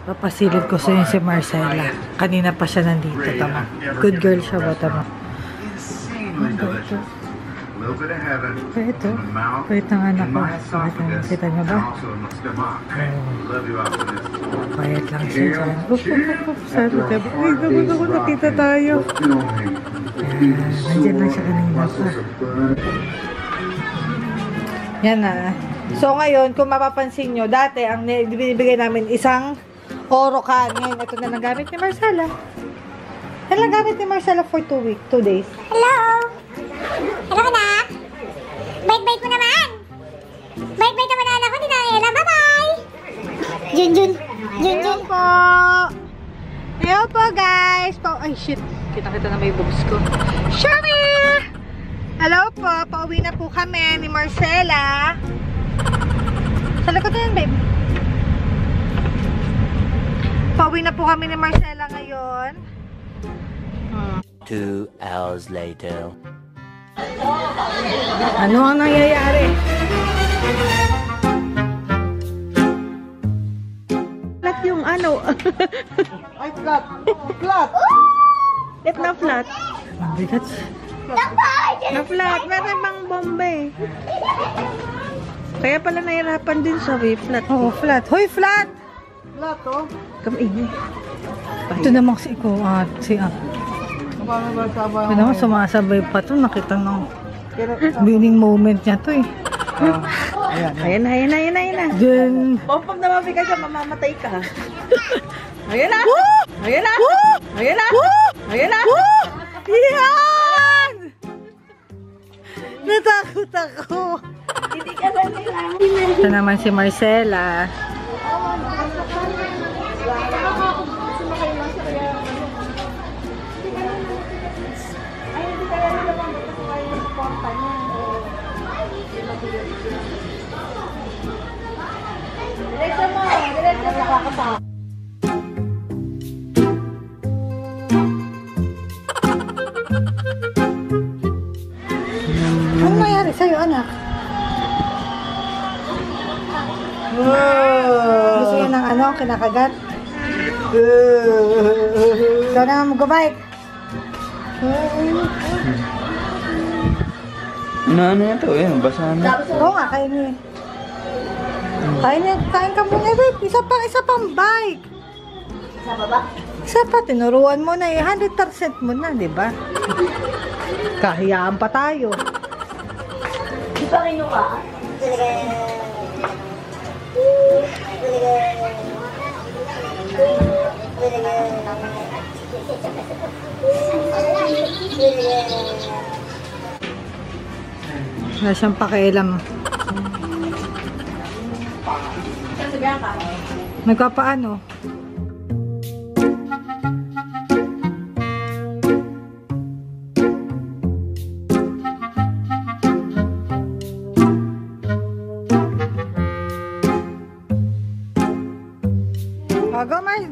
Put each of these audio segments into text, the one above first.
Papasilip ko sa yun si Marcela. Kanina pa siya nandito, tama. Good girl siya ba, tama? Ito. Pwede ng anak ko. Kita niyo ba? Quiet lang siya dyan. Sabi ka ba? Ay, dapat ako nakita tayo. Nandiyan lang siya kanina pa. Yan na. So ngayon, kung mapapansin nyo, dati ang binibigay namin isang Orocan. Ngayon, ito na nagamit ni Marcela. Yan lang gamit ni Marcela for 2 days. Hello! Hello ka na? Bait-bait mo naman! Bait-bait naman anak ko, Dinaela. Bye-bye! Junjun! Junjun po! Hello po, guys! Ay, shit! Kita-kita na may boobs ko. Shami! Hello po! Pauwi na po kami ni Marcela. Sa likod na yan, babe. Pauwi na po kami ni Marcela ngayon. 2 hours later. Ano ang nangyayari? Flat yung ano. Ay, flat! Flat! It na flat. Mabigat. Na flat. Meron bang bombe. Kaya pala nahirapan din sa flat. Oo, flat. Hoy, flat! Flat, oh! Kamingay. Ito namang si Iko at si Ak. Ito naman sumasabay pa ito. Nakita ng winning moment niya ito eh. Ayan na. Then... Pag namabi ka siya, mamamatay ka. Ayan na! Ayan na! Ayan na! Ayan na! Yan! Natakot ako. Hindi ka ba nila? Ito naman si Marcela. Diretso mo! Diretso mo! Nakakatawa. Ano nangyari sa'yo, anak? Gusto yan ng ano, kinakagat? Ikaw na mag-bike. Ano yan to eh, basa na. Oo nga, kain niya. Kain ka muna, babe. Isa pang bike. Sa baba? Isa pa, tinuruan mo na eh. 100% mo na, di ba? Kahiyaan pa tayo. Di ba kinuha? Wala siyang pakialam. Nagpapaano?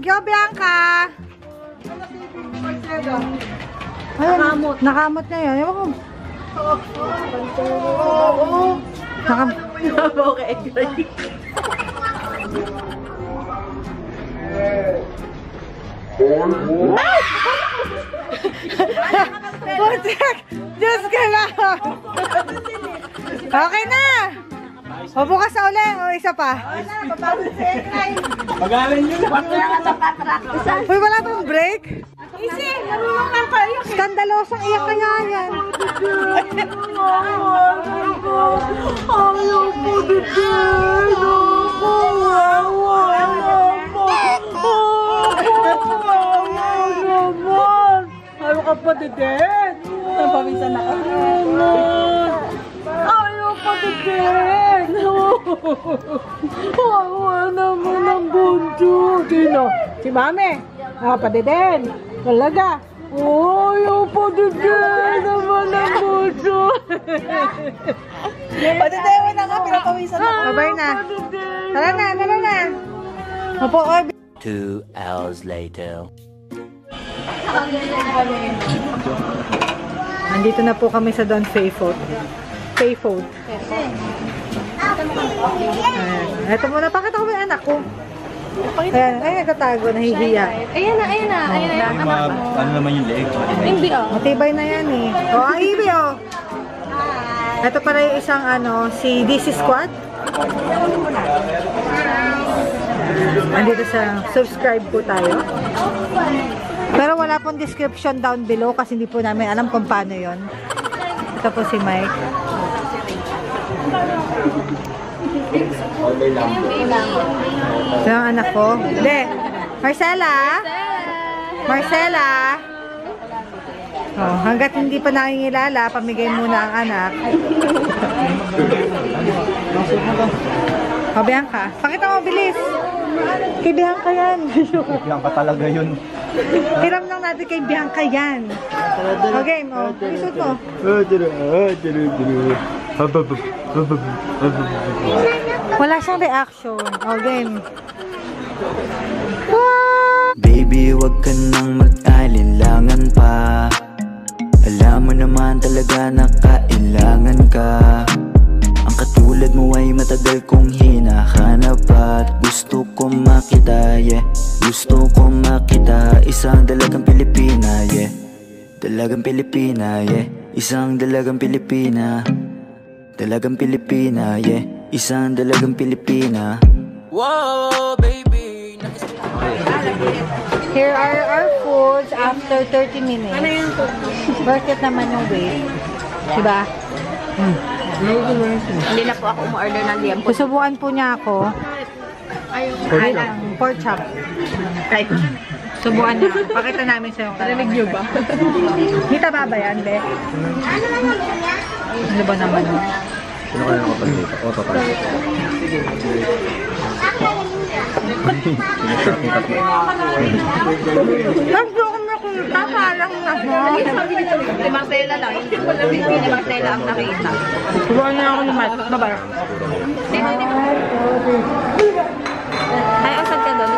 Go, Bianca! Nakamot. Nakamot na yun. Ewan ko. Okay. Butek! Diyos ka lang! Okay na! O bukas na ulit. O isa pa. Pag-aalan nyo na. Uy, wala bang break? Easy! Marunong kang paiyak! Skandalosang iyak kaya yan. Ayaw po din! Ayaw ka pa din! Napawisan na ka. Ayaw pa din! Ayaw naman ang bunso. Sino? Si Mami? Pa din! Talaga? Ayaw pa din naman ang bunso. Padadewa na nga, pinapawisan na. Babay na. Tara na. Opo, 2 hours later. Nandito na po kami sa Don Payphone. Ayan. Ito muna, pakita ko yung anak ko. Ayan, ay nagtatago, nahihiya. Ayan na. Ano naman yung leeg? Hindi Matibay na yan eh. Oh, ang ibi oh. Ito pala yung isang si DC Squad. Andito sa subscribe po tayo. Pero wala pong description down below kasi hindi po namin alam kung paano yon. Ito po si Mike. Ito ang anak ko. Marcela! Oh, hanggat hindi pa nakingilala, pamigay muna ang anak. O, Bianca. Pakita mo, bilis. Kay Bianca yan. Bianca talaga yun. Hiram lang natin kay Bianca yan. O, game. O, isot mo. Wala siyang reaction. O, game. Baby, wag ka nang mag-alinlangan pa. Alam mo naman talaga na kailangan ka. Ang katulad mo ay matagal kong hinahanap at gusto kong makita, yeah. Gusto kong makita isang dalagang Pilipina, yeah. Dalagang Pilipina, yeah. Isang dalagang Pilipina. Dalagang Pilipina, yeah. Isang dalagang Pilipina. Whoa, baby. Here are our foods after 30 minutes. Ano yung worth it naman yung wait. Diba? Hindi na po ako umorder ng liam. Susubukan po niya ako. Ay, pork chop. Subukan niya. Pakita namin sa'yo. Narinig niyo ba? Kita ba ba yan, be? Ano ba naman? Sino kayo nakapag dito? O, total. Gusto ko na kung takalang na mo. Si Marcela lang. Si Marcela ang nakita. Subukan niya ako ni Matt. Bye-bye. Ay, usad ka doon.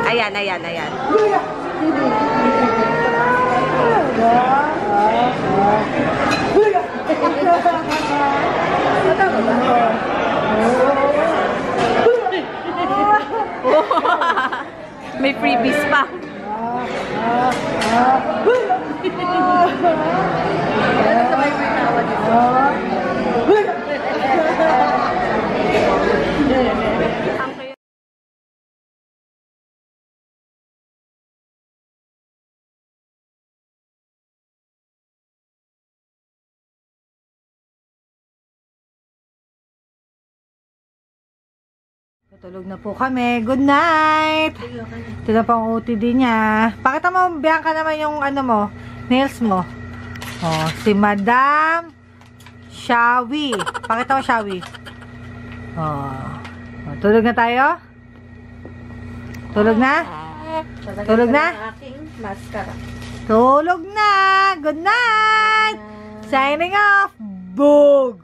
Ayan. May freebies pa. Tulog na po kami. Good night! Ito na pang OTD niya. Pakita mo, Bianca naman yung nails mo. Oh, si Madam Shawi. Pakita mo, Shawi. Oh. Tulog na tayo? Tulog na? Tulog na? Tulog na! Good night! Signing off! Boog!